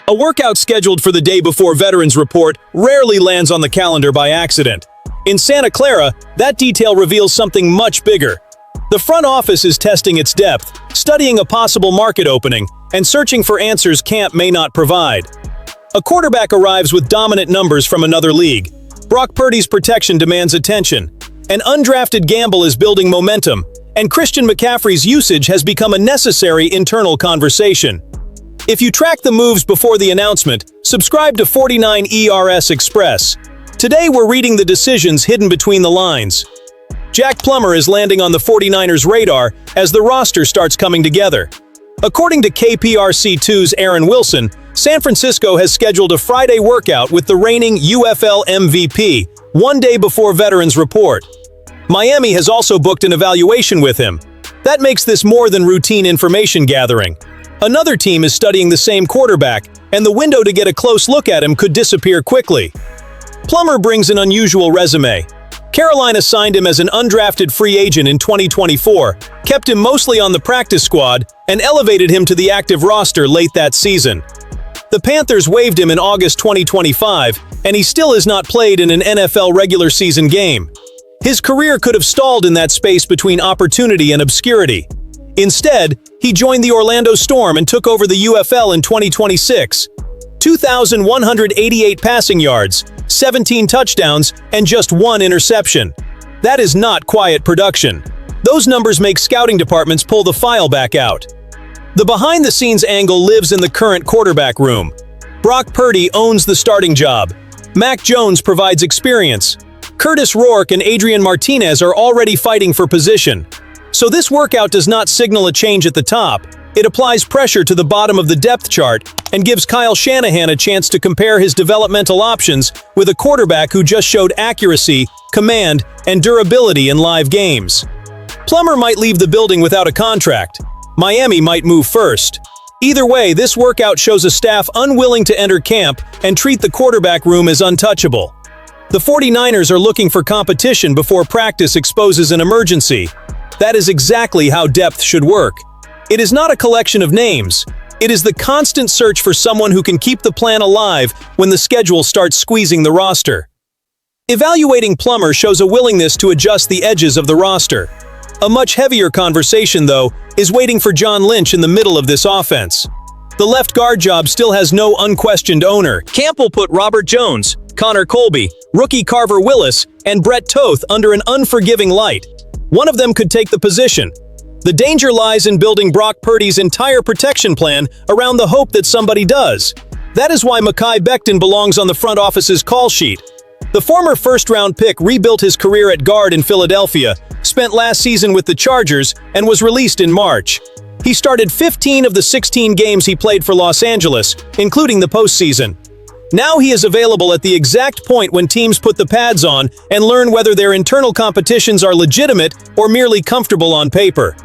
A workout scheduled for the day before Veterans Report rarely lands on the calendar by accident. In Santa Clara, that detail reveals something much bigger. The front office is testing its depth, studying a possible market opening, and searching for answers camp may not provide. A quarterback arrives with dominant numbers from another league. Brock Purdy's protection demands attention. An undrafted gamble is building momentum, and Christian McCaffrey's usage has become a necessary internal conversation. If you track the moves before the announcement, subscribe to 49 ERS Express. Today we're reading the decisions hidden between the lines. Jack Plummer is landing on the 49ers' radar as the roster starts coming together. According to KPRC2's Aaron Wilson, San Francisco has scheduled a Friday workout with the reigning UFL MVP, one day before Veterans Report. Miami has also booked an evaluation with him. That makes this more than routine information gathering. Another team is studying the same quarterback, and the window to get a close look at him could disappear quickly. Plummer brings an unusual resume. Carolina signed him as an undrafted free agent in 2024, kept him mostly on the practice squad, and elevated him to the active roster late that season. The Panthers waived him in August 2025, and he still has not played in an NFL regular season game. His career could have stalled in that space between opportunity and obscurity. Instead, he joined the Orlando Storm and took over the UFL in 2026. 2,188 passing yards, 17 touchdowns, and just 1 interception. That is not quiet production. Those numbers make scouting departments pull the file back out. The behind-the-scenes angle lives in the current quarterback room. Brock Purdy owns the starting job. Mac Jones provides experience. Curtis Rourke and Adrian Martinez are already fighting for position. So this workout does not signal a change at the top. It applies pressure to the bottom of the depth chart and gives Kyle Shanahan a chance to compare his developmental options with a quarterback who just showed accuracy, command, and durability in live games. Plummer might leave the building without a contract. Miami might move first. Either way, this workout shows a staff unwilling to enter camp and treat the quarterback room as untouchable. The 49ers are looking for competition before practice exposes an emergency. That is exactly how depth should work. It is not a collection of names. It is the constant search for someone who can keep the plan alive when the schedule starts squeezing the roster. Evaluating Plummer shows a willingness to adjust the edges of the roster. A much heavier conversation, though, is waiting for John Lynch in the middle of this offense. The left guard job still has no unquestioned owner. Camp will put Robert Jones, Connor Colby, rookie Carver Willis, and Brett Toth under an unforgiving light. One of them could take the position. The danger lies in building Brock Purdy's entire protection plan around the hope that somebody does. That is why Mekhi Becton belongs on the front office's call sheet. The former first-round pick rebuilt his career at guard in Philadelphia, spent last season with the Chargers, and was released in March. He started 15 of the 16 games he played for Los Angeles, including the postseason. Now he is available at the exact point when teams put the pads on and learn whether their internal competitions are legitimate or merely comfortable on paper.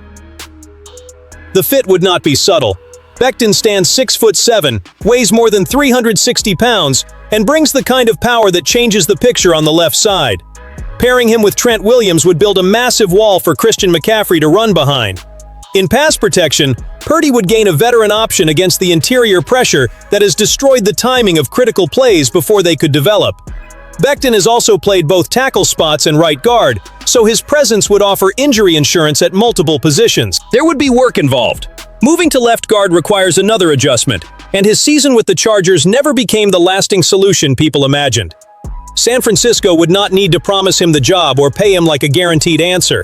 The fit would not be subtle. Becton stands 6'7", weighs more than 360 pounds, and brings the kind of power that changes the picture on the left side. Pairing him with Trent Williams would build a massive wall for Christian McCaffrey to run behind. In pass protection, Purdy would gain a veteran option against the interior pressure that has destroyed the timing of critical plays before they could develop. Becton has also played both tackle spots and right guard, so his presence would offer injury insurance at multiple positions. There would be work involved. Moving to left guard requires another adjustment, and his season with the Chargers never became the lasting solution people imagined. San Francisco would not need to promise him the job or pay him like a guaranteed answer.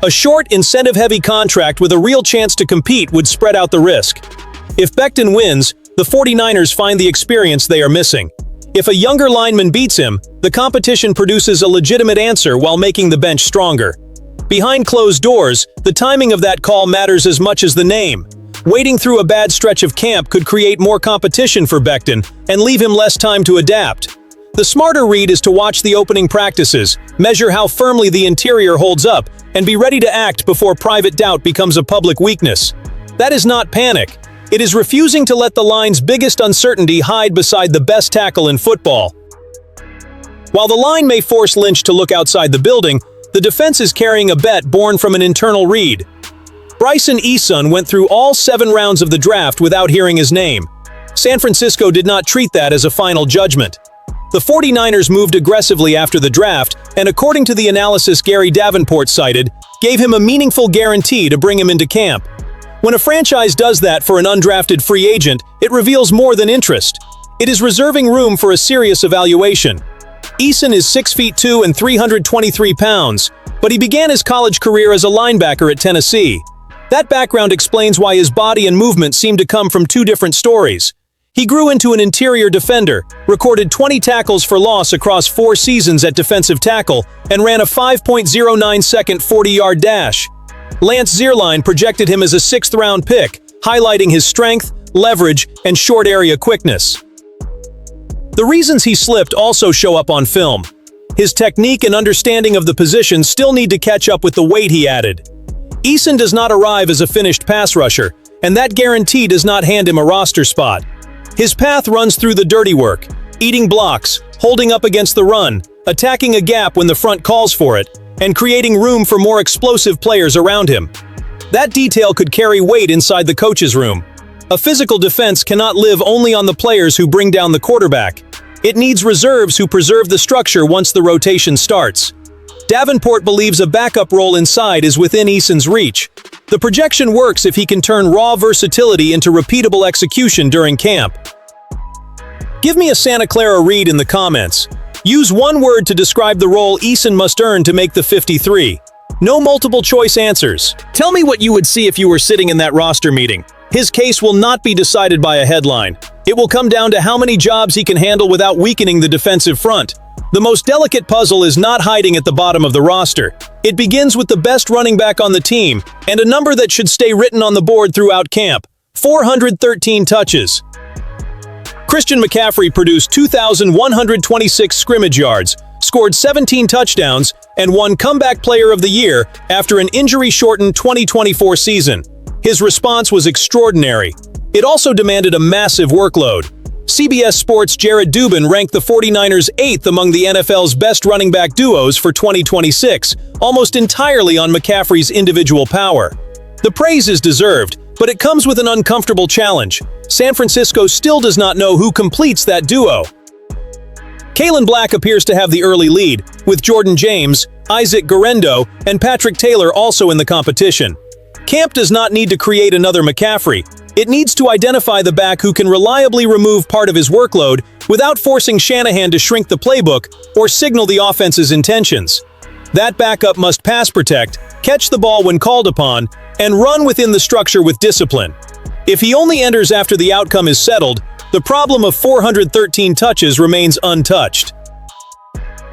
A short, incentive-heavy contract with a real chance to compete would spread out the risk. If Becton wins, the 49ers find the experience they are missing. If a younger lineman beats him, the competition produces a legitimate answer while making the bench stronger. Behind closed doors, the timing of that call matters as much as the name. Waiting through a bad stretch of camp could create more competition for Becton and leave him less time to adapt. The smarter read is to watch the opening practices, measure how firmly the interior holds up, and be ready to act before private doubt becomes a public weakness. That is not panic. It is refusing to let the line's biggest uncertainty hide beside the best tackle in football. While the line may force Lynch to look outside the building, the defense is carrying a bet born from an internal read. Bryson Eason went through all 7 rounds of the draft without hearing his name. San Francisco did not treat that as a final judgment. The 49ers moved aggressively after the draft, and according to the analysis Gary Davenport cited, gave him a meaningful guarantee to bring him into camp. When a franchise does that for an undrafted free agent, it reveals more than interest. It is reserving room for a serious evaluation. Eason is 6'2" and 323 pounds, but he began his college career as a linebacker at Tennessee. That background explains why his body and movement seem to come from two different stories. He grew into an interior defender, recorded 20 tackles for loss across 4 seasons at defensive tackle, and ran a 5.09-second 40-yard dash. Lance Zierlein projected him as a 6th-round pick, highlighting his strength, leverage, and short area quickness. The reasons he slipped also show up on film. His technique and understanding of the position still need to catch up with the weight he added. Eason does not arrive as a finished pass rusher, and that guarantee does not hand him a roster spot. His path runs through the dirty work, eating blocks, holding up against the run, attacking a gap when the front calls for it, and creating room for more explosive players around him. That detail could carry weight inside the coach's room. A physical defense cannot live only on the players who bring down the quarterback. It needs reserves who preserve the structure once the rotation starts. Davenport believes a backup role inside is within Eason's reach. The projection works if he can turn raw versatility into repeatable execution during camp. Give me a Santa Clara read in the comments. Use one word to describe the role Eason must earn to make the 53. No multiple choice answers. Tell me what you would see if you were sitting in that roster meeting. His case will not be decided by a headline. It will come down to how many jobs he can handle without weakening the defensive front. The most delicate puzzle is not hiding at the bottom of the roster. It begins with the best running back on the team, and a number that should stay written on the board throughout camp: 413 touches. Christian McCaffrey produced 2,126 scrimmage yards, scored 17 touchdowns, and won Comeback Player of the Year after an injury-shortened 2024 season. His response was extraordinary. It also demanded a massive workload. CBS Sports' Jared Dubin ranked the 49ers 8th among the NFL's best running back duos for 2026, almost entirely on McCaffrey's individual power. The praise is deserved, but it comes with an uncomfortable challenge. San Francisco still does not know who completes that duo. Kalen Black appears to have the early lead, with Jordan James, Isaac Guerendo, and Patrick Taylor also in the competition. Camp does not need to create another McCaffrey. It needs to identify the back who can reliably remove part of his workload without forcing Shanahan to shrink the playbook or signal the offense's intentions. That backup must pass protect, catch the ball when called upon, and run within the structure with discipline. If he only enters after the outcome is settled, the problem of 413 touches remains untouched.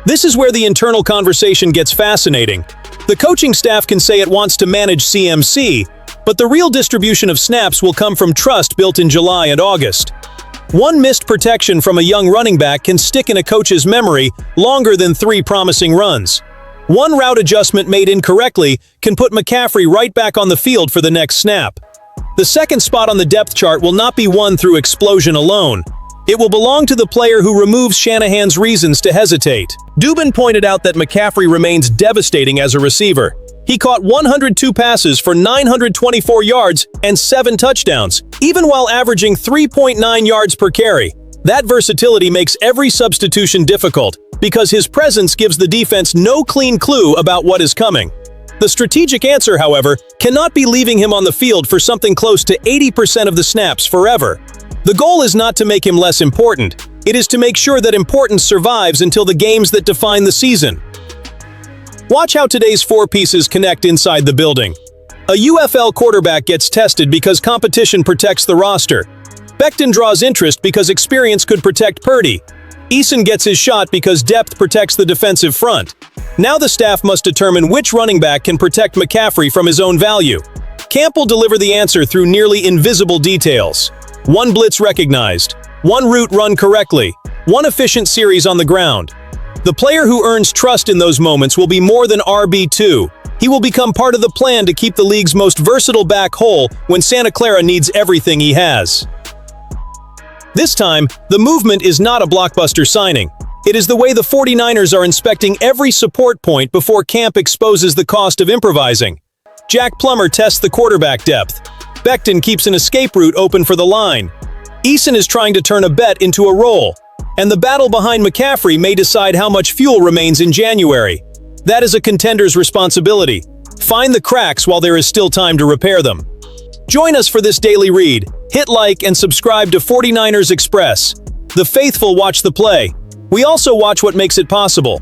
This is where the internal conversation gets fascinating. The coaching staff can say it wants to manage CMC, but the real distribution of snaps will come from trust built in July and August. One missed protection from a young running back can stick in a coach's memory longer than 3 promising runs. One route adjustment made incorrectly can put McCaffrey right back on the field for the next snap. The second spot on the depth chart will not be won through explosion alone. It will belong to the player who removes Shanahan's reasons to hesitate. Dubin pointed out that McCaffrey remains devastating as a receiver. He caught 102 passes for 924 yards and 7 touchdowns, even while averaging 3.9 yards per carry. That versatility makes every substitution difficult, because his presence gives the defense no clean clue about what is coming. The strategic answer, however, cannot be leaving him on the field for something close to 80% of the snaps forever. The goal is not to make him less important. It is to make sure that importance survives until the games that define the season. Watch how today's 4 pieces connect inside the building. A UFL quarterback gets tested because competition protects the roster. Becton draws interest because experience could protect Purdy. Eason gets his shot because depth protects the defensive front. Now the staff must determine which running back can protect McCaffrey from his own value. Camp will deliver the answer through nearly invisible details. 1 blitz recognized, 1 route run correctly, 1 efficient series on the ground. The player who earns trust in those moments will be more than RB2. He will become part of the plan to keep the league's most versatile back whole when Santa Clara needs everything he has. This time, the movement is not a blockbuster signing. It is the way the 49ers are inspecting every support point before camp exposes the cost of improvising. Jack Plummer tests the quarterback depth. Becton keeps an escape route open for the line. Eason is trying to turn a bet into a roll, and the battle behind McCaffrey may decide how much fuel remains in January. That is a contender's responsibility. Find the cracks while there is still time to repair them. Join us for this daily read. Hit like and subscribe to 49ers Express. The faithful watch the play. We also watch what makes it possible.